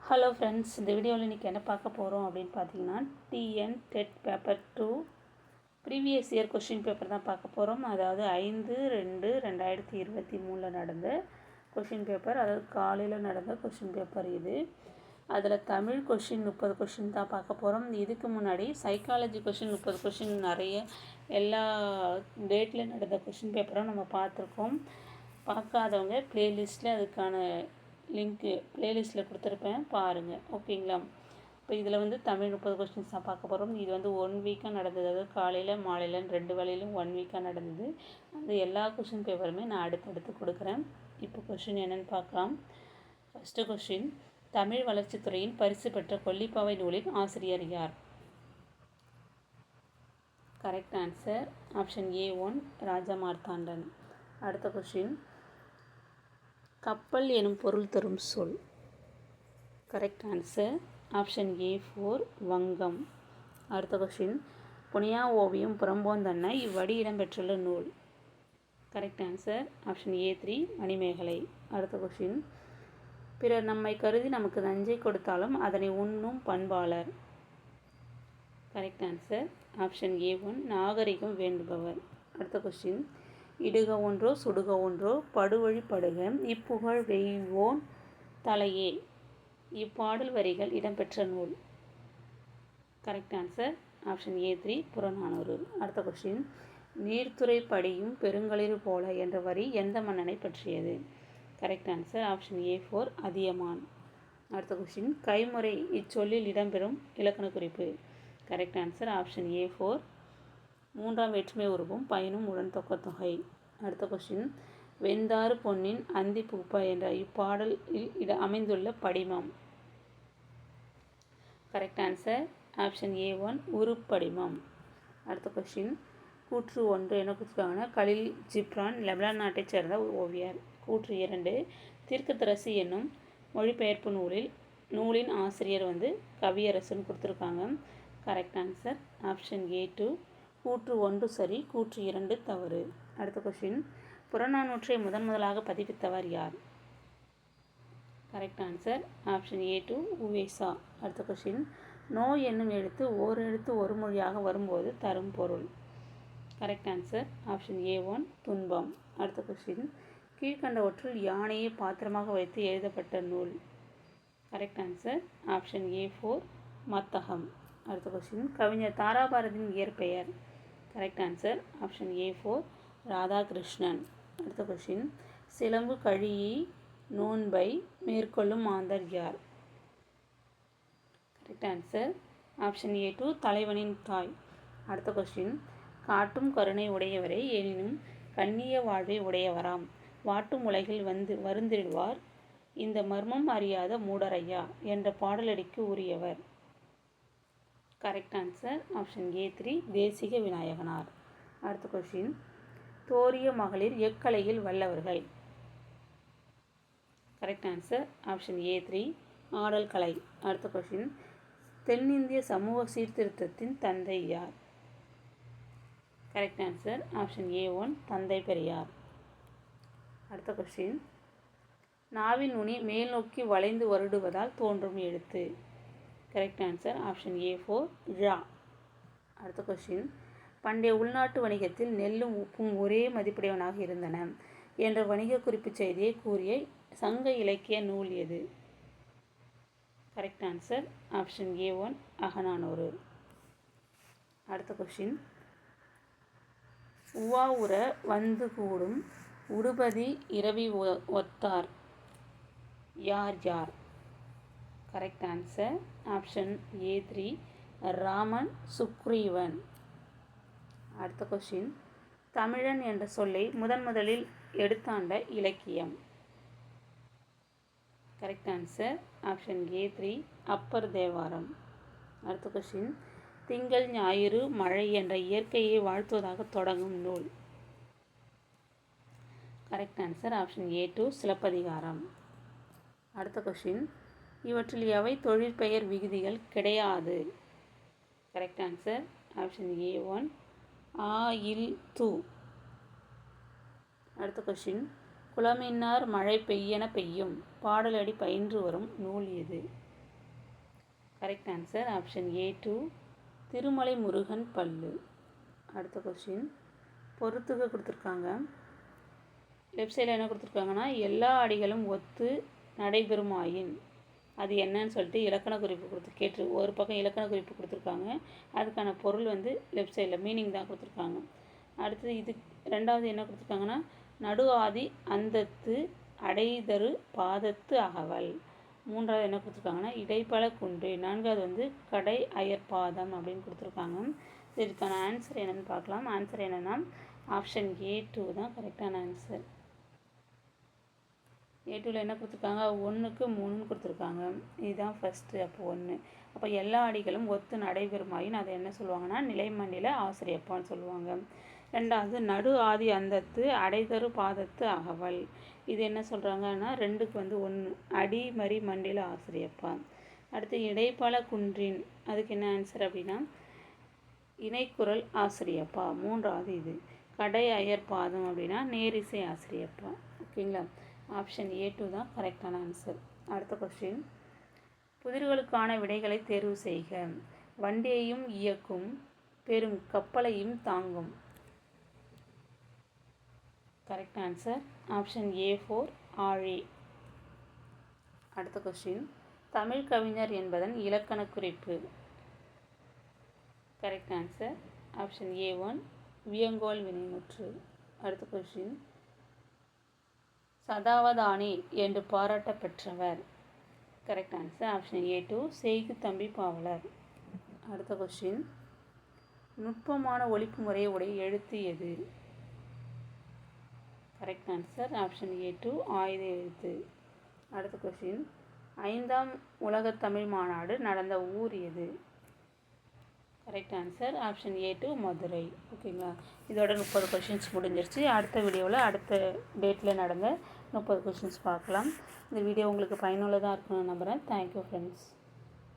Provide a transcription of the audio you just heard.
Hello friends, இந்த வீடியோவில் இன்றைக்கி என்ன பார்க்க போகிறோம் அப்படின்னு பார்த்தீங்கன்னா, TN dead paper 2 previous year question paper தான் பார்க்க போகிறோம். அதாவது 5/2/2023 நடந்த கொஷின் பேப்பர், அதாவது காலையில் நடந்த கொஷின் பேப்பர் இது. அதில் தமிழ் கொஷின் 30 கொஷின் தான் பார்க்க போகிறோம். இதுக்கு முன்னாடி சைக்காலஜி கொஷின் 30 கொஷின் நிறைய எல்லா டேட்டில் நடந்த கொஷின் பேப்பரும் நம்ம பார்த்துருக்கோம். பார்க்காதவங்க ப்ளேலிஸ்ட்டில் அதுக்கான லிங்க்கு ப்ளேலிஸ்ட்டில் கொடுத்துருப்பேன், பாருங்கள். ஓகேங்களா? இப்போ இதில் வந்து தமிழ் 30 கொஸ்டின்ஸ் தான் பார்க்க போகிறோம். இது வந்து 1 வீக்காக நடந்தது. அதாவது காலையில் மாலையில் 2 வேளையிலும் 1 வீக்காக நடந்தது. அந்த எல்லா கொஷின் பேப்பருமே நான் அடுத்தடுத்து கொடுக்குறேன். இப்போ கொஷின் என்னென்னு பார்க்கலாம். ஃபஸ்ட்டு கொஷின், தமிழ் வளர்ச்சித்துறையின் பரிசு பெற்ற கொல்லிப்பாவை நூலின் ஆசிரியர் யார்? கரெக்ட் ஆன்சர் ஆப்ஷன் A1 ராஜா மார்த்தாண்டன். அடுத்த கொஷின், கப்பல் எனும் பொருள் தரும் சொல். கரெக்ட் ஆன்சர் ஆப்ஷன் A4 வங்கம். அடுத்த கொஷின், புனியா ஓவியம் புறம்போந்தன்ன இவ்வடி இடம்பெற்றுள்ள நூல். Correct answer option A3 Manimekalai. அடுத்த கொஷின், பிறர் நம்மை கருதி நமக்கு நஞ்சை கொடுத்தாலும் அதனை உண்ணும் பண்பாளர். கரெக்ட் ஆன்சர் ஆப்ஷன் A1 நாகரிகம் வேண்டுபவர். அடுத்த கொஷின், இடுக ஒன்றோ சுடுக ஒன்றோ படுவழி படுக இப்புகழ் வெய்வோன் தலையே. இப்பாடல் வரிகள் இடம்பெற்ற நூல். Correct answer option A3 Purananuru. அடுத்த கொஷின், நீர்த்துறை படியும் பெருங்களிறு போல என்ற வரி எந்த மன்னனை பற்றியது? Correct answer option A4 Athiyaman. அடுத்த கொஷின், கைமுறை இச்சொல்லில் இடம்பெறும் இலக்கண குறிப்பு. கரெக்ட் ஆன்சர் ஆப்ஷன் A4 மூன்றாம் வேற்றுமை உருவும் பயனும் உடன் தொக்கத்தொகை. அடுத்த கொஷின், வெந்தாறு பொன்னின் அந்தி பூப்பா என்ற இப்பாடலில் அமைந்துள்ள படிமம். கரெக்ட் ஆன்சர் ஆப்ஷன் A1 உருப்படிமம். அடுத்த கொஷின், கூற்று 1 என கொடுத்துருக்காங்கன்னா கலில் ஜிப்ரான் லெபனான் நாட்டைச் சேர்ந்த ஓவியர். கூற்று 2, தீர்க்கதரிசி என்னும் மொழிபெயர்ப்பு நூலின் ஆசிரியர் வந்து கவியரசுன்னு கொடுத்துருக்காங்க. கரெக்ட் ஆன்சர் ஆப்ஷன் A2 கூற்று 1 சரி, கூற்று 2 தவறு. அடுத்த கொஷின், புறநானூற்றை முதலாக பதிப்பித்தவர் யார்? Correct answer option A2 U. Ve. Sa.. அடுத்த கொஷின், நோ என்னும் எழுத்து ஓரெழுத்து ஒரு மொழியாக வரும்போது தரும் பொருள். கரெக்ட் ஆன்சர் ஆப்ஷன் A1 துன்பம். அடுத்த கொஷின், கீழ்கண்டவற்றுள் யானையை பாத்திரமாக வைத்து எழுதப்பட்ட நூல். Correct answer option A4 Mathagam. அடுத்த கொஷின், கவிஞர் தாராபாரதியின் இயற்பெயர். Correct answer option A4 Radhakrishnan. அடுத்த கொஷின், சிலம்பு கழியி நோன்பை மேற்கொள்ளும் மாந்தர் யார்? கரெக்ட் ஆன்சர் ஆப்ஷன் A2 தலைவனின் தாய். அடுத்த கொஷின், காட்டும் கருணை உடையவரே எனினும் கண்ணிய வாழ்வை உடையவராம் வாட்டும் உலகில் வருந்திடுவார் இந்த மர்மம் அறியாத மூடரையா என்ற பாடலடிக்கு உரியவர். கரெக்ட் ஆன்சர் ஆப்ஷன் A3 தேசிக விநாயகனார். அடுத்த கொஷின், தோரிய மகளிர் எக்கலையில் வல்லவர்கள். கரெக்ட் ஆன்சர் ஆப்ஷன் A3 ஆடல் கலை. அடுத்த கொஷின், தென்னிந்திய சமூக சீர்திருத்தத்தின் தந்தை யார்? கரெக்ட் ஆன்சர் ஆப்ஷன் A1 தந்தை பெரியார். அடுத்த கொஷின், நாவின் நுனி மேல் நோக்கி வளைந்து வருடுவதால் தோன்றும் எழுத்து. கரெக்ட் ஆன்சர் ஆப்ஷன் A4 ழா. அடுத்த கொஷின், பண்டைய உள்நாட்டு வணிகத்தில் நெல்லும் உப்பும் ஒரே மதிப்புடையவனாக இருந்தன என்ற வணிக குறிப்பு செய்தியை கூறிய சங்க இலக்கிய நூல் எது? Correct answer option A1 Akananuru. அடுத்த கொஷின், உவா உற வந்து கூடும் உடுபதி இரவி ஒத்தார் யார் யார்? Correct answer option A3 Raman Sugreevan. அடுத்த கொஷின், தமிழன் என்ற சொல்லை முதலில் எடுத்தாண்ட இலக்கியம். Correct answer option A3 Appar Thevaram. அடுத்த கொஷின், திங்கள் ஞாயிறு மழை என்ற இயற்கையை வாழ்த்துவதாக தொடங்கும் நூல். Correct answer option A2 Silappathikaram. அடுத்த கொஷின், இவற்றில் எவை தொழிற்பெயர் விகுதிகள் கிடையாது? கரெக்ட் ஆன்சர் ஆப்ஷன் A1 ஆ இல் து. அடுத்த கொஷின், குளமின்னார் மழை பெய்யென பெய்யும் பாடலடி பயின்று வரும் நூல் எது? Correct answer option A2 Thirumalai Murugan Pallu. அடுத்த கொஸ்டின் பொறுத்துக கொடுத்துருக்காங்க. லெஃப்ட் சைடில் என்ன கொடுத்துருக்காங்கன்னா எல்லா அடிகளும் ஒத்து நடைபெறுமாயின் அது என்னன்னு சொல்லிட்டு இலக்கண குறிப்பு ஒரு பக்கம் இலக்கண குறிப்பு கொடுத்துருக்காங்க. அதுக்கான பொருள் லெஃப்ட் சைடில் மீனிங் தான் கொடுத்துருக்காங்க. அடுத்தது இது ரெண்டாவது என்ன கொடுத்துருக்காங்கன்னா நடு ஆதி அந்தத்து அடைதரு பாதத்து அகவல். மூன்றாவது என்ன கொடுத்துருக்காங்கன்னா இடைப்பல குன்று. நான்காவது கடை அயற்பாதம் அப்படின்னு கொடுத்துருக்காங்க. இதுக்கான ஆன்சர் என்னென்னு பார்க்கலாம். ஆன்சர் என்னென்னா ஆப்ஷன் A2 தான் கரெக்டான ஆன்சர். A2ல் என்ன கொடுத்துருக்காங்க 1க்கு 3ன்னு கொடுத்துருக்காங்க. இதுதான் ஃபஸ்ட்டு. அப்போ 1. அப்போ எல்லா அடிகளும் ஒத்து நடைபெறுமாயின் அதை என்ன சொல்லுவாங்கன்னா நிலைமண்டில ஆசிரியப்பான்னு சொல்லுவாங்க. ரெண்டாவது நடு ஆதி அந்தத்து அடைதரு பாதத்து அகவல். இது என்ன சொல்கிறாங்கன்னா 2க்கு 1 அடி மரி மண்டில ஆசிரியப்பா. அடுத்து இடைப்பல குன்றின் அதுக்கு என்ன ஆன்சர் அப்படின்னா இணைக்குரல் ஆசிரியப்பா. மூன்றாவது இது கடை அயர் பாதம் அப்படின்னா நேரிசை ஆசிரியப்பா. ஓகேங்களா. ஆப்ஷன் A2 தான் கரெக்டான ஆன்சர். அடுத்த கொஸ்டின் புதிர்களுக்கான விடைகளை தேர்வு செய்க. வண்டியையும் இயக்கும் பெரும் கப்பலையும் தாங்கும். கரெக்ட் ஆன்சர் ஆப்ஷன் A4 ஆழி. அடுத்த கொஸ்டின் தமிழ் கவிஞர் என்பதன் இலக்கண குறிப்பு. கரெக்ட் ஆன்சர் ஆப்ஷன் A1 வியங்கோல் வினைமுற்று. அடுத்த கொஸ்டின் சதாவதானி என்று பாராட்ட பெற்றவர். கரெக்ட் ஆன்சர் ஆப்ஷன் A2 செய்கு தம்பி பாவலர். அடுத்த கொஸ்டின் நுட்பமான ஒலிப்பு முறையை உடைய எழுத்து எது? கரெக்ட் ஆன்சர் ஆப்ஷன் A2 ஆயுத எழுத்து. அடுத்த கொஸ்டின் 5ஆம் உலகத் தமிழ் மாநாடு நடந்த ஊர் எது? Correct answer option A2 Madurai. ஓகேங்களா. இதோட 30 கொஷின்ஸ் முடிஞ்சிருச்சு. அடுத்த வீடியோவில் அடுத்த டேட்டில் நடந்த 30 கொஷின்ஸ் பார்க்கலாம். இந்த வீடியோ உங்களுக்கு பயனுள்ளதாக இருக்குன்னு நம்புகிறேன். Thank you friends.